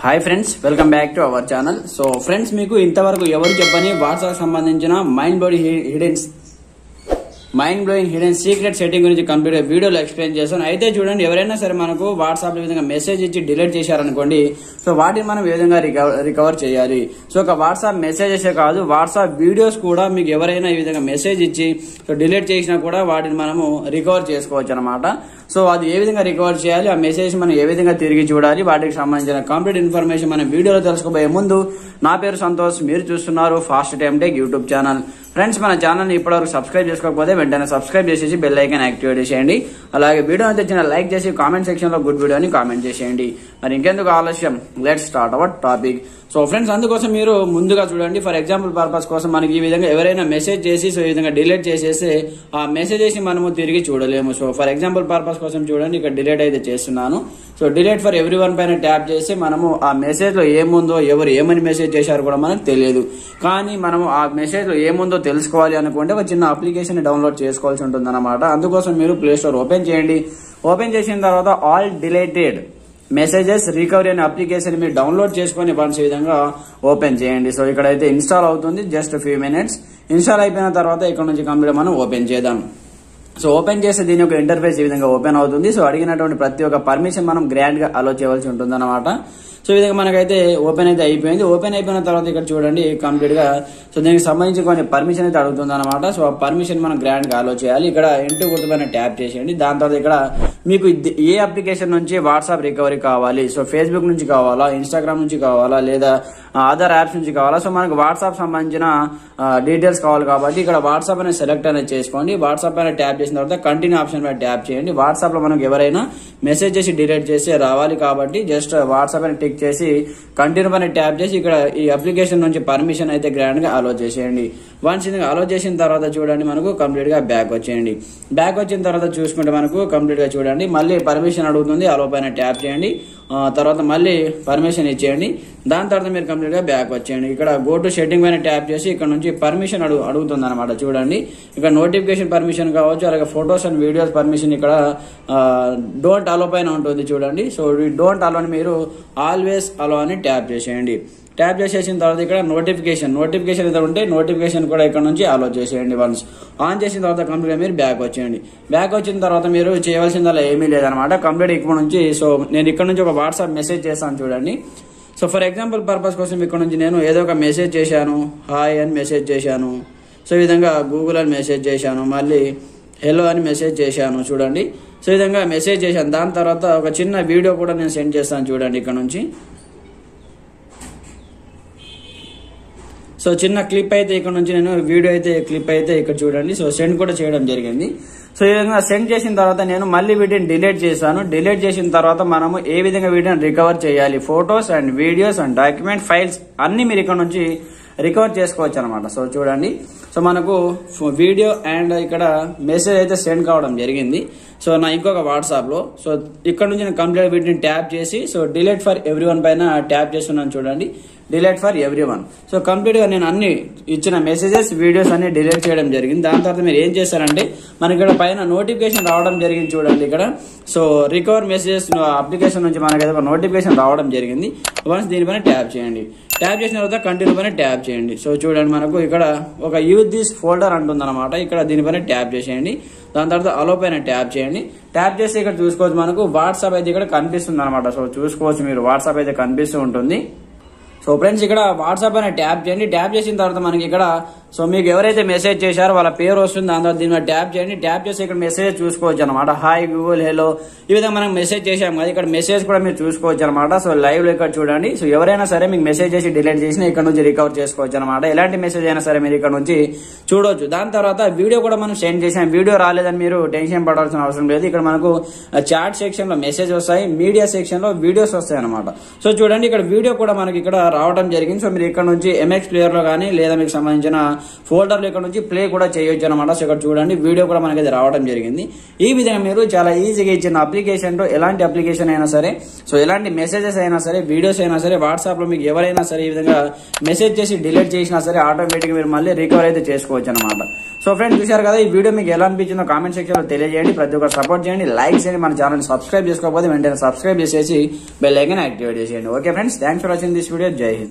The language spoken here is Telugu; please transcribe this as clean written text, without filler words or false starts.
Hi friends, welcome back to our channel. So friends, మీకు ఇంతవరకు ఎవరు చెప్పని వాట్సాప్ సంబంధించిన mind blowing hidden secret setting గురించి కంప్లీట్ వీడియోలో ఎక్స్ప్లెయిన్ చేస్తాను. అయితే చూడండి, ఎవరైనా సరే మనకు వాట్సాప్ ఈ విధంగా మెసేజ్ ఇచ్చి డిలీట్ చేశారనుకోండి, సో వాటిని మనం ఏ విధంగా రికవర్ చేయాలి. సో ఒక వాట్సాప్ మెసేజెసే కాదు, వాట్సాప్ వీడియోస్ కూడా మీకు ఎవరైనా ఈ విధంగా మెసేజ్ ఇచ్చి సో డిలీట్ చేసినా కూడా వాటిని మనము రికవర్ చేసుకోవచ్చు అనమాట. సో అది ఏ విధంగా రికవర్ చేయాలి, ఆ మెసేజ్ మనం ఏ విధంగా తిరిగి చూడాలి, వాటికి సంబంధించిన కంప్లీట్ ఇన్ఫర్మేషన్ మనం వీడియోలో తెలుసుకోబోయే ముందు, నా పేరు సంతోష్, మీరు చూస్తున్నారు fast time tech YouTube channel. Friends, మన ఛానల్ని ఇప్పటివరకు సబ్స్క్రైబ్ చేసుకోకపోతే వెంటనే సబ్స్క్రైబ్ చేసేసి బెల్ ఐకాన్ యాక్టివేట్ చేసేయండి. అలాగే వీడియో అయితే చిన్న లైక్ చేసి కామెంట్ సెక్షన్ లో గుడ్ వీడియో అని కామెంట్ చేసేయండి. మరి ఇంకెందుకు ఆలస్యం, let's start our topic. So friends, అందుకోసం మీరు ముందుగా చూడండి, ఫర్ ఎగ్జాంపుల్ పర్పస్ కోసం మనకి ఈ విధంగా ఎవరైనా మెసేజ్ చేసి సో ఈ విధంగా డిలీట్ చేసేస్తే ఆ మెసేజెస్ ని మనము తిరిగి చూడలేము. సో ఫర్ ఎగ్జాంపుల్ పర్పస్ కోసం చూడండి, ఇక్కడ డిలీట్ అయితే చేస్తున్నాను. So delete for every one పైన ట్యాప్ చేసి మనము ఆ మెసేజ్ లో ఏముందో, ఎవరు ఏమని మెసేజ్ చేశారు కూడా మనకు తెలియదు. కానీ మనము ఆ మెసేజ్ లో ఏముందో తెలుసుకోవాలి అనుకుంటే ఒక చిన్న అప్లికేషన్ డౌన్లోడ్ చేసుకోవాల్సి ఉంటుంది అనమాట. అందుకోసం మీరు ప్లే స్టోర్ ఓపెన్ చేయండి. ఓపెన్ చేసిన తర్వాత ఆల్ డిలీటెడ్ మెసేజెస్ రికవరీ అనే అప్లికేషన్ మీరు డౌన్లోడ్ చేసుకుని వన్స్ ఈ విధంగా ఓపెన్ చేయండి. సో ఇక్కడైతే ఇన్స్టాల్ అవుతుంది, జస్ట్ ఫ్యూ మినిట్స్. ఇన్స్టాల్ అయిపోయిన తర్వాత ఇక్కడ నుంచి కంప్లీట్ మనం ఓపెన్ చేద్దాం. సో ఓపెన్ చేస్తే దీని యొక్క ఇంటర్ఫేస్ ఈ విధంగా ఓపెన్ అవుతుంది. సో అడిగినటువంటి ప్రతి ఒక్క పర్మిషన్ మనం గ్రాండ్ గా అలో చేయవలసి ఉంటుంది అనమాట. సో ఈ విధంగా మనకైతే ఓపెన్ అయితే అయిపోయింది. ఓపెన్ అయిపోయిన తర్వాత ఇక్కడ చూడండి కంప్లీట్ గా సో దీనికి సంబంధించి కొన్ని పర్మిషన్ అయితే అడుగుతుంది అనమాట. సో ఆ పర్మిషన్ మనం గ్రాండ్ గా అలో చేయాలి. ఇక్కడ ఎంట్రీ గుర్తుపైన ట్యాప్ చేసేయండి. దాని తర్వాత ఇక్కడ మీకు ఏ అప్లికేషన్ నుంచి వాట్సాప్ రికవరీ కావాలి, సో ఫేస్బుక్ నుంచి కావాలా, ఇన్స్టాగ్రామ్ నుంచి కావాలా, లేదా అదర్ యాప్స్ నుంచి కావాలా, సో మనకు వాట్సాప్ సంబంధించిన డీటెయిల్స్ కావాలి కాబట్టి ఇక్కడ వాట్సాప్ అనేది సెలెక్ట్ అనేది చేసుకోండి. వాట్సాప్ పైన ట్యాప్ చేసిన తర్వాత కంటిన్యూ ఆప్షన్ పైన ట్యాప్ చేయండి. వాట్సాప్ లో మనకు ఎవరైనా మెసేజ్ చేసి డిలీట్ చేసి రావాలి కాబట్టి జస్ట్ వాట్సాప్ అని టిక్ చేసి కంటిన్యూ పైన ట్యాప్ చేసి ఇక్కడ ఈ అప్లికేషన్ నుంచి పర్మిషన్ అయితే గ్రాండ్ గా అలో చేసేయండి. వన్స్ ఇది అలో చేసిన తర్వాత చూడండి మనకు కంప్లీట్ గా బ్యాక్ వచ్చేయండి. బ్యాక్ వచ్చిన తర్వాత చూసుకుంటే మనకు కంప్లీట్ గా చూడండి మళ్ళీ పర్మిషన్ అడుగుతుంది, అలో పైన ట్యాప్ చేయండి. తర్వాత మళ్ళీ పర్మిషన్ ఇచ్చేయండి. దాని తర్వాత మీరు కంప్లీట్ గా బ్యాక్ వచ్చేయండి. ఇక్కడ గో టు సెట్టింగ్ పైన ట్యాప్ చేసి ఇక్కడ నుంచి పర్మిషన్ అడుగుతుంది అనమాట. చూడండి ఇక్కడ నోటిఫికేషన్ పర్మిషన్ కావచ్చు, అలాగే ఫొటోస్ అండ్ వీడియోస్ పర్మిషన్ ఇక్కడ డోంట్ అలో పైన ఉంటుంది చూడండి. సో ఈ డోంట్ అలో అని మీరు ఆల్వేస్ అలో అని ట్యాప్ చేసేయండి. ట్యాప్ చేసేసిన తర్వాత ఇక్కడ నోటిఫికేషన్ ఏదో ఉంటే నోటిఫికేషన్ కూడా ఇక్కడ నుంచి అలో చేసేయండి. వన్స్ ఆన్ చేసిన తర్వాత కంప్లీట్ మీరు బ్యాక్ వచ్చేయండి. బ్యాక్ వచ్చిన తర్వాత మీరు చేయవలసిందలా ఏమీ లేదనమాట. కంప్లీట్ ఇక్కడ నుంచి సో నేను ఇక్కడ నుంచి ఒక వాట్సాప్ మెసేజ్ చేస్తాను చూడండి. సో ఫర్ ఎగ్జాంపుల్ పర్పస్ కోసం ఇక్కడ నుంచి నేను ఏదో ఒక మెసేజ్ చేశాను, హాయ్ అని మెసేజ్ చేశాను. సో ఈ విధంగా గూగుల్ అని మెసేజ్ చేశాను, మళ్ళీ హెలో అని మెసేజ్ చేశాను చూడండి. సో ఈ విధంగా మెసేజ్ చేశాను. దాని తర్వాత ఒక చిన్న వీడియో కూడా నేను సెండ్ చేస్తాను చూడండి ఇక్కడ నుంచి. సో చిన్న క్లిప్ అయితే ఇక్కడ నుంచి నేను వీడియో అయితే క్లిప్ అయితే ఇక్కడ చూడండి. సో సెండ్ కూడా చేయడం జరిగింది. సో ఈ విధంగా సెండ్ చేసిన తర్వాత నేను మళ్ళీ వీటిని డిలీట్ చేశాను. డిలీట్ చేసిన తర్వాత మనము ఏ విధంగా వీటిని రికవర్ చేయాలి, photos and videos and document files అన్ని మీరు ఇక్కడ నుంచి రికవర్ చేసుకోవచ్చు అనమాట. సో చూడండి, సో మనకు వీడియో అండ్ ఇక్కడ మెసేజ్ అయితే సెండ్ కావడం జరిగింది. సో నా ఇంకొక వాట్సాప్ లో సో ఇక్కడ నుంచి నేను కంప్లీట్ వీటిని ట్యాప్ చేసి so delete for every one పైన ట్యాప్ చేస్తున్నాను చూడండి. Delete for every one. So complete గా నేను అన్ని ఇచ్చిన మెసేజెస్ వీడియోస్ అన్ని డిలీట్ చేయడం జరిగింది. దాని తర్వాత మీరు ఏం చేస్తారంటే మనకి ఇక్కడ పైన నోటిఫికేషన్ రావడం జరిగింది చూడండి. ఇక్కడ సో రికవర్ మెసేజెస్ అప్లికేషన్ నుంచి మనకి ఒక నోటిఫికేషన్ రావడం జరిగింది. వన్స్ దీనిపైన ట్యాప్ చేయండి. ట్యాప్ చేసిన తర్వాత కంటిన్యూ పైన ట్యాప్ చేయండి. సో చూడండి మనకు ఇక్కడ ఒక యూజ్ దిస్ ఫోల్డర్ అంటుంది అనమాట. ఇక్కడ దీనిపైన ట్యాప్ చేసేయండి. దాని తర్వాత అలో పైన ట్యాప్ చేయండి. ట్యాప్ చేసి ఇక్కడ చూసుకోవచ్చు మనకు వాట్సాప్ అయితే ఇక్కడ కనిపిస్తుంది అనమాట. సో చూసుకోవచ్చు మీరు వాట్సాప్ అయితే కనిపిస్తూ ఉంటుంది. సో ఫ్రెండ్స్, ఇక్కడ వాట్సాప్ అనే ట్యాప్ చేయండి. ట్యాప్ చేసిన తర్వాత మనకి ఇక్కడ సో మీకు ఎవరైతే మెసేజ్ చేశారో వాళ్ళ పేరు వస్తుంది. దాని తర్వాత దీని మీద ట్యాప్ చేయండి. ట్యాప్ చేసి ఇక్కడ మెసేజ్ చూసుకోవచ్చు అనమాట. హాయ్ గూగుల్, హెలో, ఈ విధంగా మనం మెసేజ్ చేసాం కదా, ఇక్కడ మెసేజ్ కూడా మీరు చూసుకోవచ్చు అనమాట. సో లైవ్ లో ఇక్కడ చూడండి. సో ఎవరైనా సరే మీకు మెసేజ్ చేసి డిలీట్ చేసినా ఇక్కడ నుంచి రికవర్ చేసుకోవచ్చు అనమాట. ఎలాంటి మెసేజ్ అయినా సరే మీరు ఇక్కడ నుంచి చూడవచ్చు. దాని తర్వాత వీడియో కూడా మనం సెండ్ చేసాం. వీడియో రాలేదని మీరు టెన్షన్ పడాల్సిన అవసరం లేదు. ఇక్కడ మనకు చాట్ సెక్షన్ లో మెసేజ్ వస్తాయి, మీడియా సెక్షన్ లో వీడియోస్ వస్తాయి అనమాట. సో చూడండి ఇక్కడ వీడియో కూడా మనకి ఇక్కడ రావడం జరిగింది. సో మీరు ఇక్కడ నుంచి ఎంఎక్స్ ప్లేయర్ లో కానీ లేదా మీకు సంబంధించిన ఫోల్డర్ లో ఇక్కడ నుంచి ప్లే కూడా చేయొచ్చు అనమాట. సో ఇక్కడ చూడండి వీడియో కూడా మనకి రావడం జరిగింది. ఈ విధంగా మీరు చాలా ఈజీగా ఇచ్చిన అప్లికేషన్ లో ఎలాంటి అప్లికేషన్ అయినా సరే, సో ఎలాంటి మెసేజెస్ అయినా సరే, వీడియోస్ అయినా సరే, వాట్సాప్ లో మీకు ఎవరైనా సరే ఈ విధంగా మెసేజ్ చేసి డిలీట్ చేసినా సరే ఆటోమేటిక్ మీరు మళ్ళీ రికవర్ అయితే చేసుకోవచ్చు అనమాట. సో ఫ్రెండ్స్ చూశారు కదా, ఈ వీడియో మీకు ఎలా అనిపించిందో కామెంట్ సెక్షన్ లో తెలియజేయండి. ప్రతి ఒక్కరు సపోర్ట్ చేయండి, లైక్ చేయండి, మన ఛానల్ సబ్స్క్రైబ్ చేసుకోకపోతే వెంటనే సబ్స్క్రైబ్ చేసేసి బెల్ ఐకాన్ యాక్టివేట్ చేసేయండి. Okay friends, thanks for watching this video. జై హింద్.